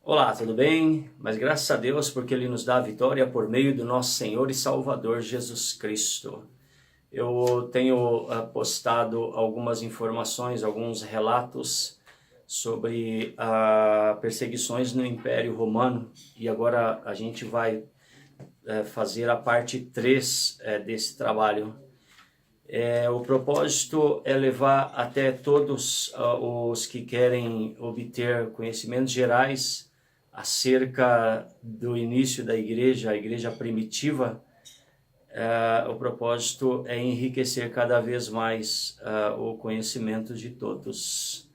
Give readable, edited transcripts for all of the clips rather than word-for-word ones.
Olá, tudo bem? Mas graças a Deus porque Ele nos dá a vitória por meio do nosso Senhor e Salvador Jesus Cristo. Eu tenho postado algumas informações, alguns relatos sobre perseguições no Império Romano e agora a gente vai fazer a parte 3 desse trabalho. O propósito é levar até todos os que querem obter conhecimentos gerais acerca do início da igreja, a igreja primitiva. O propósito é enriquecer cada vez mais o conhecimento de todos.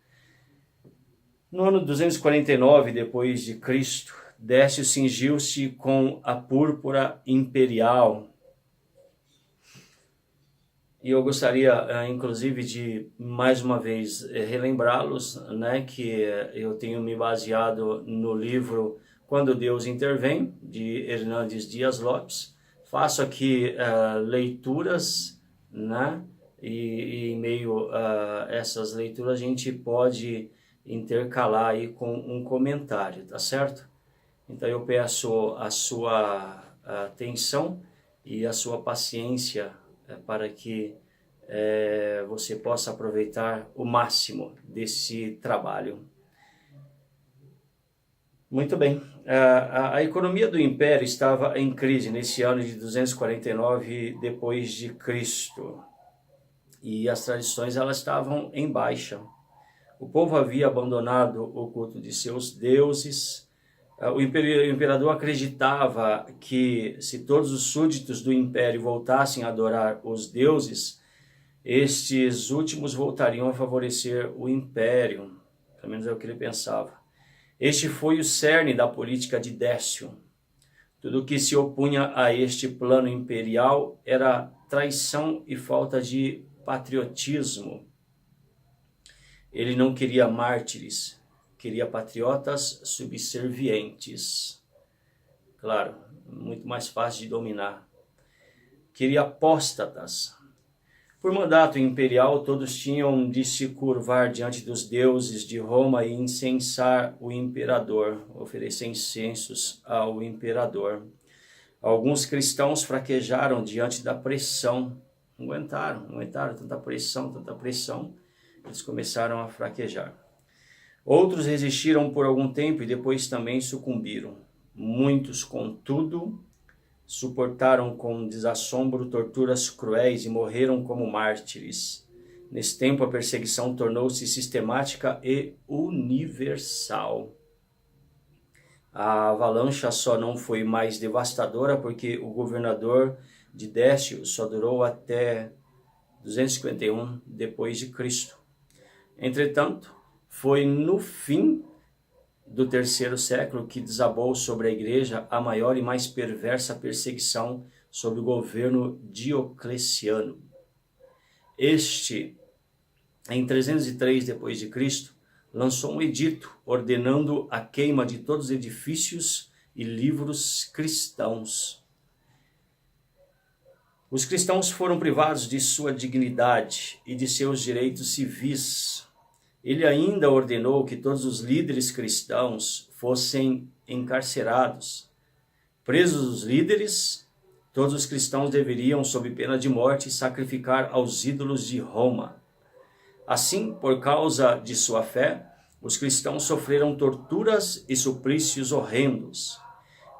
No ano 249 depois de Cristo, Décio cingiu-se com a púrpura imperial. E eu gostaria, inclusive, de mais uma vez relembrá-los, né, que eu tenho me baseado no livro Quando Deus Intervém, de Hernandes Dias Lopes. Faço aqui leituras, né, e em meio a essas leituras a gente pode intercalar aí com um comentário, tá certo? Então eu peço a sua atenção e a sua paciência para que você possa aproveitar o máximo desse trabalho. Muito bem, a economia do Império estava em crise nesse ano de 249 depois de Cristo e as tradições elas estavam em baixa. O povo havia abandonado o culto de seus deuses. O imperador acreditava que se todos os súditos do império voltassem a adorar os deuses, estes últimos voltariam a favorecer o império. Pelo menos é o que ele pensava. Este foi o cerne da política de Décio. Tudo que se opunha a este plano imperial era traição e falta de patriotismo. Ele não queria mártires, queria patriotas subservientes. Claro, muito mais fácil de dominar. Queria apóstatas. Por mandato imperial, todos tinham de se curvar diante dos deuses de Roma e incensar o imperador, oferecer incensos ao imperador. Alguns cristãos fraquejaram diante da pressão, não aguentaram tanta pressão, eles começaram a fraquejar. Outros resistiram por algum tempo e depois também sucumbiram. Muitos, contudo, suportaram com desassombro torturas cruéis e morreram como mártires. Nesse tempo, a perseguição tornou-se sistemática e universal. A avalanche só não foi mais devastadora porque o governador de Décio só durou até 251 depois de Cristo. Entretanto, foi no fim do terceiro século que desabou sobre a igreja a maior e mais perversa perseguição sob o governo Diocleciano. Este, em 303 depois de Cristo, lançou um edito ordenando a queima de todos os edifícios e livros cristãos. Os cristãos foram privados de sua dignidade e de seus direitos civis. Ele ainda ordenou que todos os líderes cristãos fossem encarcerados. Presos os líderes, todos os cristãos deveriam, sob pena de morte, sacrificar aos ídolos de Roma. Assim, por causa de sua fé, os cristãos sofreram torturas e suplícios horrendos.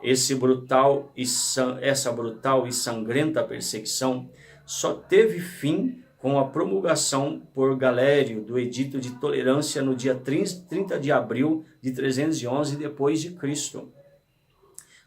Essa brutal e sangrenta perseguição só teve fim com a promulgação por Galério do Edito de Tolerância no dia 30 de abril de 311 depois de Cristo.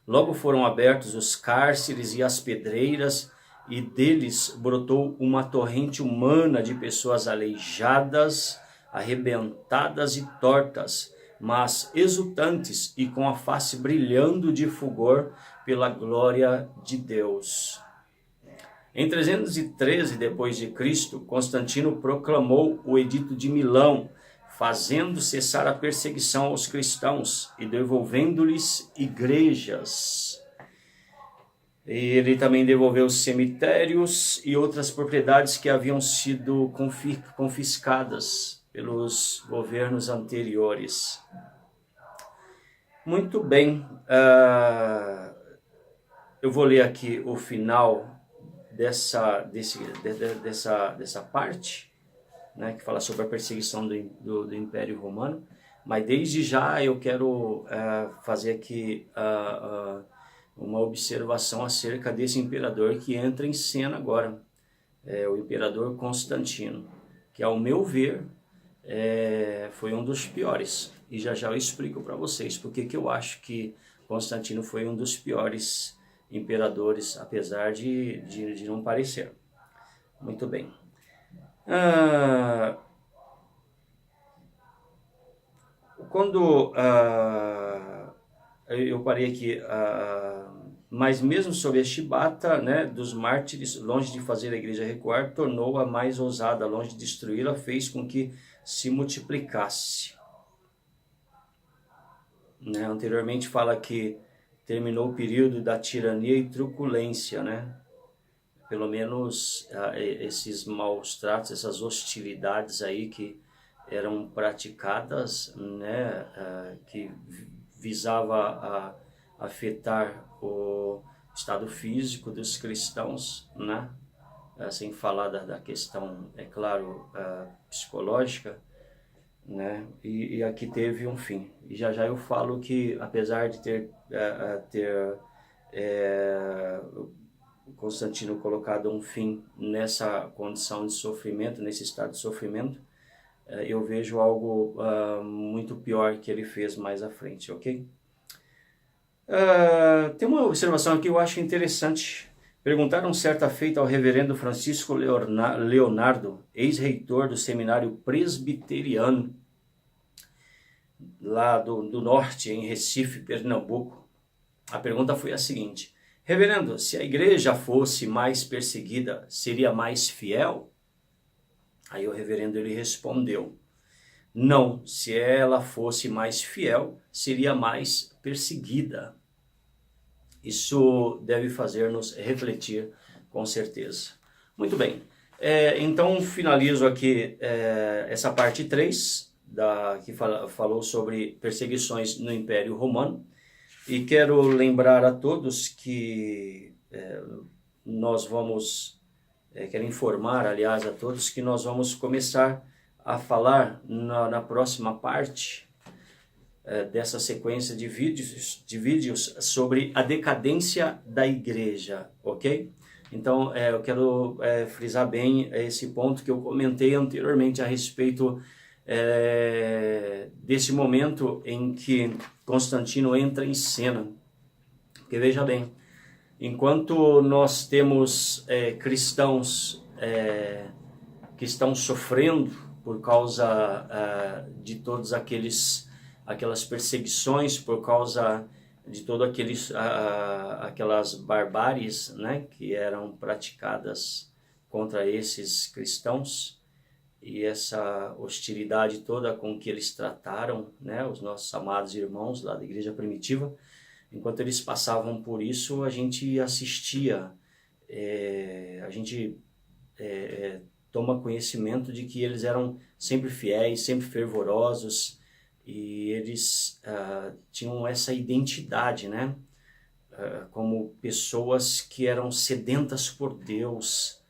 Logo foram abertos os cárceres e as pedreiras, e deles brotou uma torrente humana de pessoas aleijadas, arrebentadas e tortas, mas exultantes e com a face brilhando de fulgor pela glória de Deus. Em 313 depois de Cristo, Constantino proclamou o Edito de Milão, fazendo cessar a perseguição aos cristãos e devolvendo-lhes igrejas. E ele também devolveu cemitérios e outras propriedades que haviam sido confiscadas pelos governos anteriores. Muito bem, eu vou ler aqui o final dessa parte, né, que fala sobre a perseguição do Império Romano, mas desde já eu quero fazer aqui uma observação acerca desse imperador que entra em cena agora, o imperador Constantino, que ao meu ver foi um dos piores, e já já eu explico para vocês porque que eu acho que Constantino foi um dos piores imperadores, apesar de não parecer. Muito bem. Quando eu parei aqui, mas mesmo sob a chibata, né, dos mártires, longe de fazer a igreja recuar, tornou-a mais ousada, longe de destruí-la, fez com que se multiplicasse. Né? Anteriormente fala que terminou o período da tirania e truculência, né? Pelo menos esses maus tratos, essas hostilidades aí que eram praticadas, né, que visava afetar o estado físico dos cristãos, né, sem falar da questão, é claro, psicológica, né, e aqui teve um fim. E já já eu falo que, apesar de ter Constantino colocado um fim nessa condição de sofrimento, nesse estado de sofrimento, eu vejo algo muito pior que ele fez mais à frente, ok? Tem uma observação aqui que eu acho interessante. Perguntaram certa feita ao reverendo Francisco Leonardo, ex-reitor do seminário presbiteriano, lá do norte, em Recife, Pernambuco. A pergunta foi a seguinte: reverendo, se a igreja fosse mais perseguida, seria mais fiel? Aí o reverendo ele respondeu: não, se ela fosse mais fiel, seria mais perseguida. Isso deve fazer-nos refletir com certeza. Muito bem, então finalizo aqui essa parte 3, que falou sobre perseguições no Império Romano. E quero lembrar a todos que nós vamos, quero informar, aliás, a todos que nós vamos começar a falar na próxima parte dessa sequência de vídeos sobre a decadência da igreja, ok? Então, eu quero frisar bem esse ponto que eu comentei anteriormente a respeito desse momento em que Constantino entra em cena. Porque veja bem, enquanto nós temos cristãos que estão sofrendo por causa de todas aquelas perseguições, por causa de todas aquelas barbáries, né, que eram praticadas contra esses cristãos, e essa hostilidade toda com que eles trataram, né, os nossos amados irmãos lá da igreja primitiva, enquanto eles passavam por isso, a gente assistia, a gente toma conhecimento de que eles eram sempre fiéis, sempre fervorosos, e eles tinham essa identidade, né, como pessoas que eram sedentas por Deus.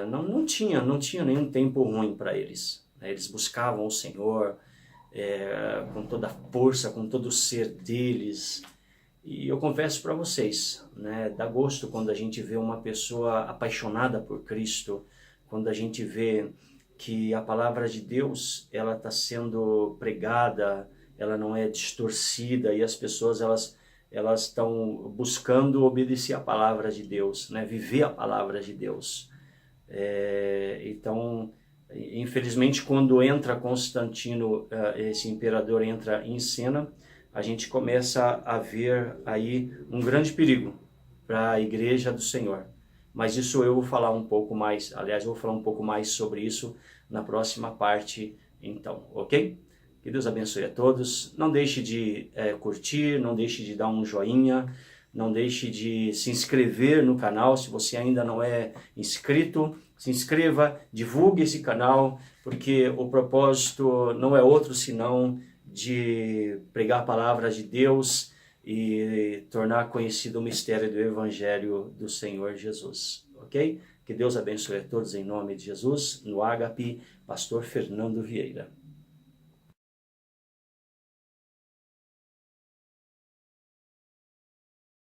Não tinha nenhum tempo ruim para eles, né? Eles buscavam o Senhor com toda a força, com todo o ser deles. E eu confesso para vocês, né, dá gosto quando a gente vê uma pessoa apaixonada por Cristo, quando a gente vê que a palavra de Deus ela está sendo pregada, ela não é distorcida, e as pessoas elas estão buscando obedecer a palavra de Deus, né, viver a palavra de Deus. Então, infelizmente, quando entra Constantino, esse imperador entra em cena, a gente começa a ver aí um grande perigo para a igreja do Senhor. Mas isso eu vou falar um pouco mais, aliás, eu vou falar um pouco mais sobre isso na próxima parte, então, ok? Que Deus abençoe a todos. Não deixe de curtir, não deixe de dar um joinha, não deixe de se inscrever no canal, se você ainda não é inscrito, se inscreva, divulgue esse canal, porque o propósito não é outro senão de pregar a palavra de Deus e tornar conhecido o mistério do Evangelho do Senhor Jesus, ok? Que Deus abençoe a todos em nome de Jesus. No Ágape, Pastor Fernando Vieira.